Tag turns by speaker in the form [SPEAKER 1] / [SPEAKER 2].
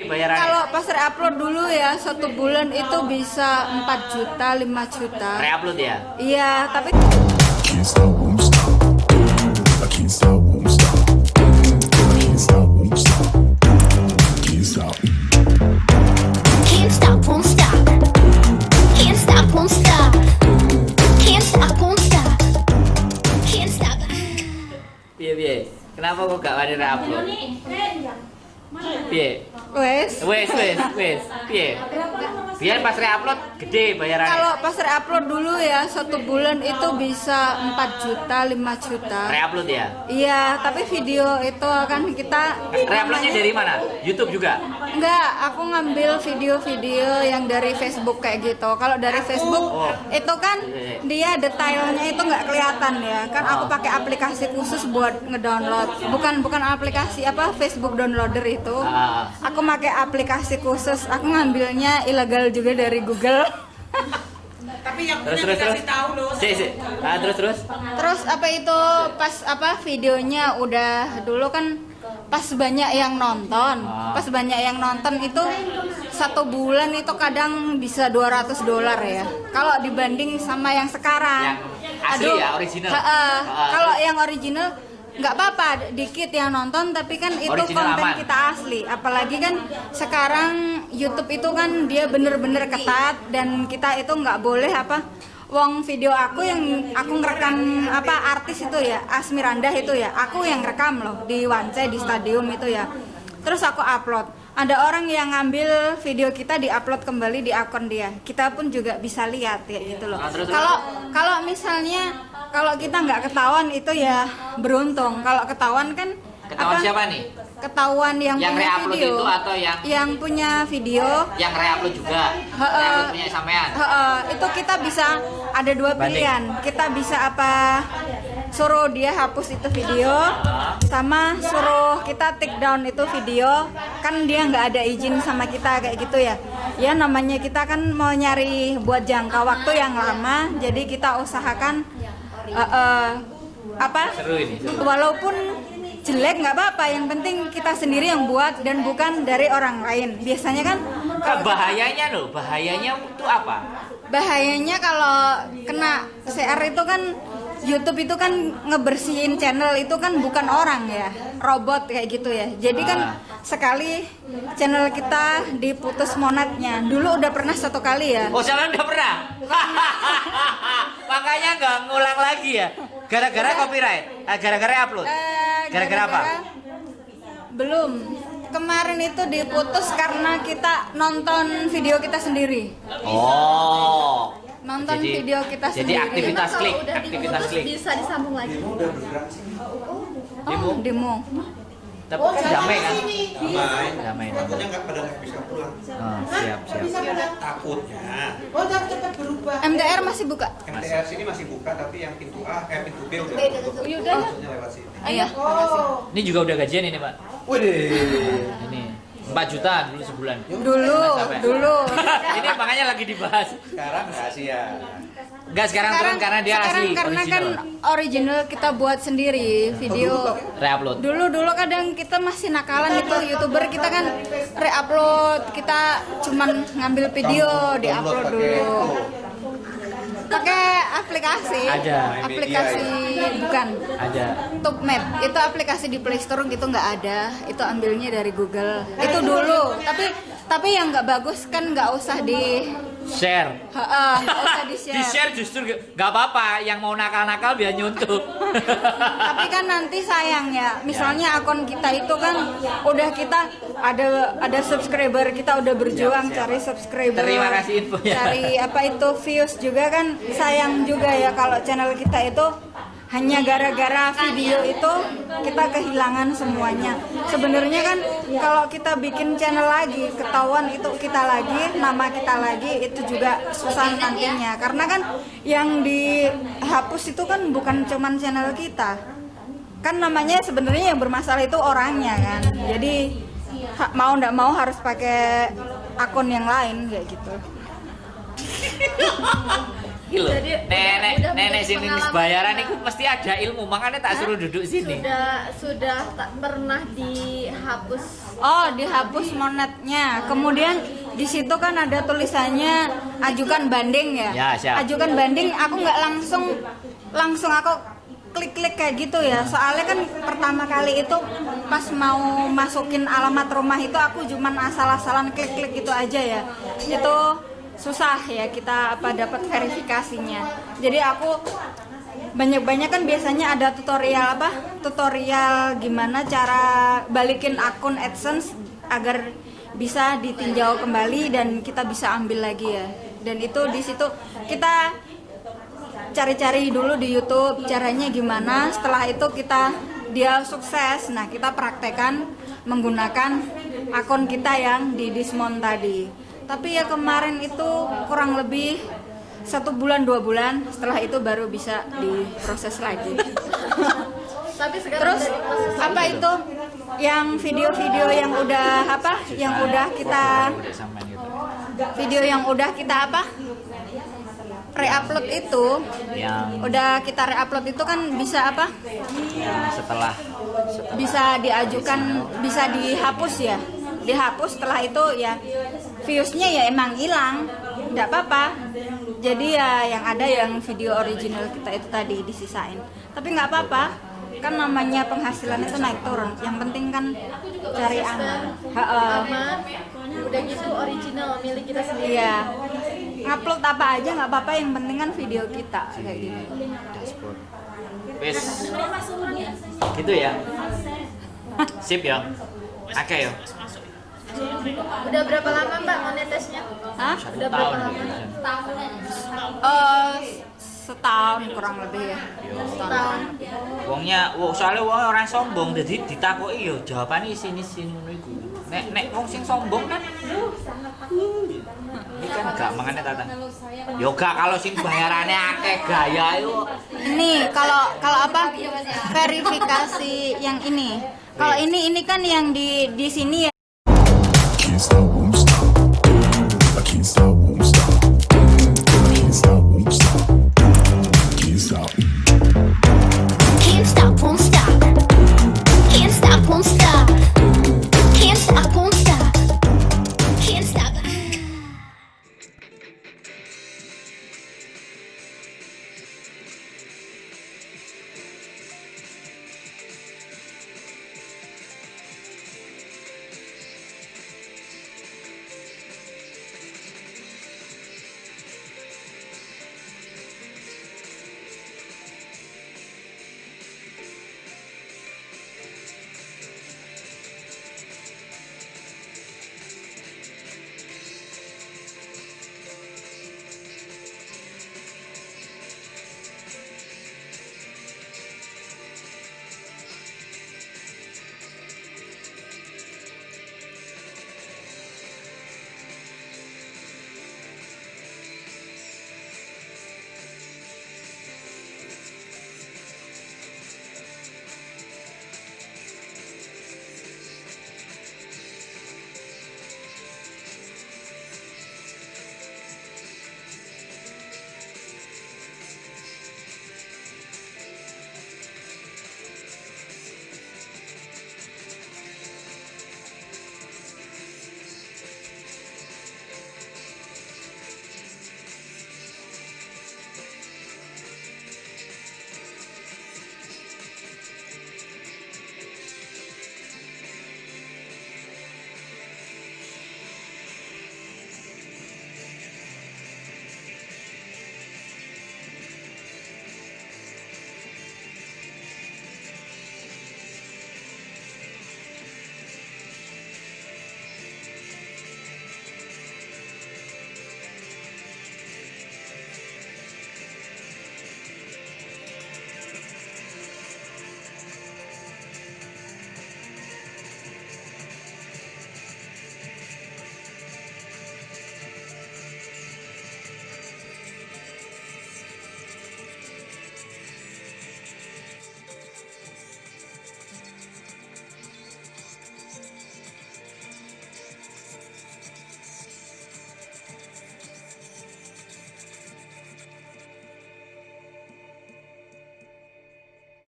[SPEAKER 1] Bayarannya?
[SPEAKER 2] Kalau pas reupload dulu ya, 1 bulan itu bisa 4 juta, 5 juta.
[SPEAKER 1] Reupload ya?
[SPEAKER 2] Iya, tapi
[SPEAKER 3] Can't stop, won't stop. I can't stop, won't stop. I can't stop, won't stop. Can't stop.
[SPEAKER 4] Can't stop, won't stop. Can't stop, won't stop. Can't stop, won't stop. Can't stop.
[SPEAKER 1] Piye. Kenapa kok gak ada reupload? Piye?
[SPEAKER 2] wes.
[SPEAKER 1] Piye? Biar pas reupload gede bayarannya.
[SPEAKER 2] Kalau pas reupload dulu ya, 1 bulan itu bisa 4 juta, 5 juta.
[SPEAKER 1] Reupload ya?
[SPEAKER 2] Iya, tapi video itu kan kita
[SPEAKER 1] Reuploadnya dari mana? YouTube juga?
[SPEAKER 2] Enggak, aku ngambil video-video yang dari Facebook kayak gitu. Kalau dari Facebook itu kan dia detailnya itu nggak kelihatan ya. Kan aku pakai aplikasi khusus buat ngedownload. Bukan aplikasi apa Facebook downloader itu. Aku pakai aplikasi khusus. Aku ngambilnya ilegal juga dari Google.
[SPEAKER 5] Tapi yang
[SPEAKER 1] Terus.
[SPEAKER 5] dikasih tahu loh.
[SPEAKER 1] Terus.
[SPEAKER 2] Terus apa itu pas apa videonya udah dulu kan pas banyak yang nonton. Pas banyak yang nonton itu 1 bulan itu kadang bisa $200 ya. Kalau dibanding sama yang sekarang.
[SPEAKER 1] Yang asli ya, original.
[SPEAKER 2] Kalau yang original nggak apa-apa dikit yang nonton, tapi kan itu
[SPEAKER 1] Original
[SPEAKER 2] konten
[SPEAKER 1] aman.
[SPEAKER 2] kita asli. Apalagi kan sekarang YouTube itu kan dia bener-bener ketat dan kita itu nggak boleh apa. Wong video aku yang aku ngerekam apa artis itu ya, Asmirandah itu ya, aku yang rekam loh di Wance di stadium itu ya. Terus aku upload. Ada orang yang ngambil video kita diupload kembali di akun dia. Kita pun juga bisa lihat ya gitu loh.
[SPEAKER 1] Terus.
[SPEAKER 2] Kalau misalnya kalau kita nggak ketahuan itu ya beruntung. Kalau ketahuan kan
[SPEAKER 1] Ketahuan siapa nih?
[SPEAKER 2] Ketahuan yang
[SPEAKER 1] Yang
[SPEAKER 2] punya
[SPEAKER 1] reupload
[SPEAKER 2] video.
[SPEAKER 1] itu atau yang
[SPEAKER 2] punya video.
[SPEAKER 1] Yang reupload juga? Reupload punya sampean?
[SPEAKER 2] Itu kita bisa ada 2 pilihan. Kita bisa apa suruh dia hapus itu video, sama suruh kita take down itu video. Kan dia nggak ada izin sama kita kayak gitu ya. Ya namanya kita kan mau nyari buat jangka waktu yang lama, jadi kita usahakan
[SPEAKER 1] Seru ini.
[SPEAKER 2] walaupun jelek nggak apa-apa, yang penting kita sendiri yang buat dan bukan dari orang lain. Biasanya kan kalau
[SPEAKER 1] Bahayanya itu apa?
[SPEAKER 2] bahayanya kalau kena CR itu kan YouTube itu kan ngebersihin channel itu kan bukan orang ya, robot kayak gitu ya. Jadi kan sekali channel kita diputus monetnya. Dulu udah pernah 1 kali ya.
[SPEAKER 1] Oh, jangan udah pernah. Makanya nggak ngulang lagi ya. Gara-gara copyright. Gara-gara upload. Gara-gara apa?
[SPEAKER 2] Belum. Kemarin itu diputus karena kita nonton video kita sendiri.
[SPEAKER 1] Oh.
[SPEAKER 2] Nonton video kita
[SPEAKER 1] Jadi
[SPEAKER 2] sendiri.
[SPEAKER 1] aktivitas klik.
[SPEAKER 6] Bisa disambung lagi.
[SPEAKER 2] Demo.
[SPEAKER 1] Tapi kan damai kan? Damai.
[SPEAKER 7] Takutnya nggak bisa pulang.
[SPEAKER 1] Siap.
[SPEAKER 7] Takutnya
[SPEAKER 5] Oh, udah cepat berubah.
[SPEAKER 2] MDR masih buka?
[SPEAKER 7] MTR sini masih buka, tapi yang pintu pintu B udah tutup.
[SPEAKER 6] Yaudah.
[SPEAKER 7] Maksudnya lewat sini.
[SPEAKER 2] Iya.
[SPEAKER 5] Oh.
[SPEAKER 1] Ini juga udah gajian ini, Pak.
[SPEAKER 7] Waduh.
[SPEAKER 1] Ini 4 juta dulu sebulan.
[SPEAKER 2] Dulu.
[SPEAKER 1] Ini makanya lagi dibahas.
[SPEAKER 7] Sekarang kasihan.
[SPEAKER 1] Enggak, sekarang turun karena dia
[SPEAKER 2] sekarang
[SPEAKER 1] asli
[SPEAKER 2] karena
[SPEAKER 1] original.
[SPEAKER 2] kan original kita buat sendiri video.
[SPEAKER 1] Reupload.
[SPEAKER 2] Dulu kadang kita masih nakalan itu YouTuber, kita kan reupload, kita cuman ngambil video diupload dulu. Pakai aplikasi. Aplikasi bukan.
[SPEAKER 1] Aja.
[SPEAKER 2] Tubmed itu aplikasi di Play Store gitu nggak ada, itu ambilnya dari Google. Itu dulu. Tapi yang nggak bagus kan nggak usah di
[SPEAKER 1] Share.
[SPEAKER 2] nggak usah di
[SPEAKER 1] Di share justru nggak apa-apa, yang mau nakal-nakal biar nyuntuh.
[SPEAKER 2] Tapi kan nanti sayang ya, misalnya akun kita itu kan udah kita ada subscriber, kita udah berjuang cari subscriber.
[SPEAKER 1] Terima kasih infonya.
[SPEAKER 2] Cari apa itu views juga kan, sayang juga ya kalau channel kita itu hanya gara-gara video itu kita kehilangan semuanya. Sebenarnya kan kalau kita bikin channel lagi, ketahuan itu kita lagi, nama kita lagi, itu juga susah nantinya. Karena kan yang dihapus itu kan bukan cuman channel kita. Kan namanya sebenarnya yang bermasalah itu orangnya kan. Jadi mau nggak mau harus pakai akun yang lain kayak gitu.
[SPEAKER 1] Iki lho.
[SPEAKER 6] Jadi, udah
[SPEAKER 1] Nenek sing nulis
[SPEAKER 6] pengalaman
[SPEAKER 1] bayaran
[SPEAKER 6] kita.
[SPEAKER 1] itu mesti ada ilmu, makanya tak suruh duduk sini.
[SPEAKER 6] Sudah tak pernah dihapus.
[SPEAKER 2] Oh, dihapus monetnya. Kemudian di situ kan ada tulisannya ajukan banding ya.
[SPEAKER 1] Ya, siap.
[SPEAKER 2] Ajukan banding, aku nggak langsung aku klik-klik kayak gitu ya. Soalnya kan pertama kali itu pas mau masukin alamat rumah itu aku cuman asal-asalan klik-klik gitu aja ya. Itu susah ya kita dapat verifikasinya. Jadi aku banyak-banyak kan biasanya ada tutorial gimana cara balikin akun AdSense agar bisa ditinjau kembali dan kita bisa ambil lagi ya. Dan itu di situ kita cari-cari dulu di YouTube caranya gimana. Setelah itu dia sukses, nah kita praktekkan menggunakan akun kita yang di Dismount tadi. Tapi ya kemarin itu kurang lebih 1 bulan 2 bulan, setelah itu baru bisa diproses lagi.
[SPEAKER 6] Tapi sekarang
[SPEAKER 2] Terus
[SPEAKER 6] udah diproses lagi.
[SPEAKER 2] apa itu yang video-video yang udah kita re-upload itu
[SPEAKER 1] Yang
[SPEAKER 2] kita re-upload itu kan bisa
[SPEAKER 1] setelah
[SPEAKER 2] bisa diajukan, bisa dihapus ya. Dihapus setelah itu ya viewsnya ya emang hilang, nggak apa-apa. Jadi ya yang ada yang video original kita itu tadi disisain. Tapi nggak apa-apa, kan namanya penghasilan itu naik turun. Yang penting kan cari aman.
[SPEAKER 6] aman. Udah gitu original milik kita sendiri.
[SPEAKER 2] Iya. Upload apa aja nggak apa-apa, yang penting kan video kita kayak gitu.
[SPEAKER 1] dashboard. Wes. Gitu ya. Sip ya. Oke ya.
[SPEAKER 6] Udah berapa lama Mbak monetesnya?
[SPEAKER 2] Hah?
[SPEAKER 6] Udah berapa lama?
[SPEAKER 2] Setahun kurang lebih ya.
[SPEAKER 6] Setahun.
[SPEAKER 1] Soalnya wong orang sombong, jadi ditakoki yo jawabane sini ngono iku. Nek wong sing sombong kan ini kan gak mangane tata. Yo gak kalau sing bayarannya akeh gaya yo.
[SPEAKER 2] Ini kalau verifikasi yang ini. Kalau ini kan yang di sini ya.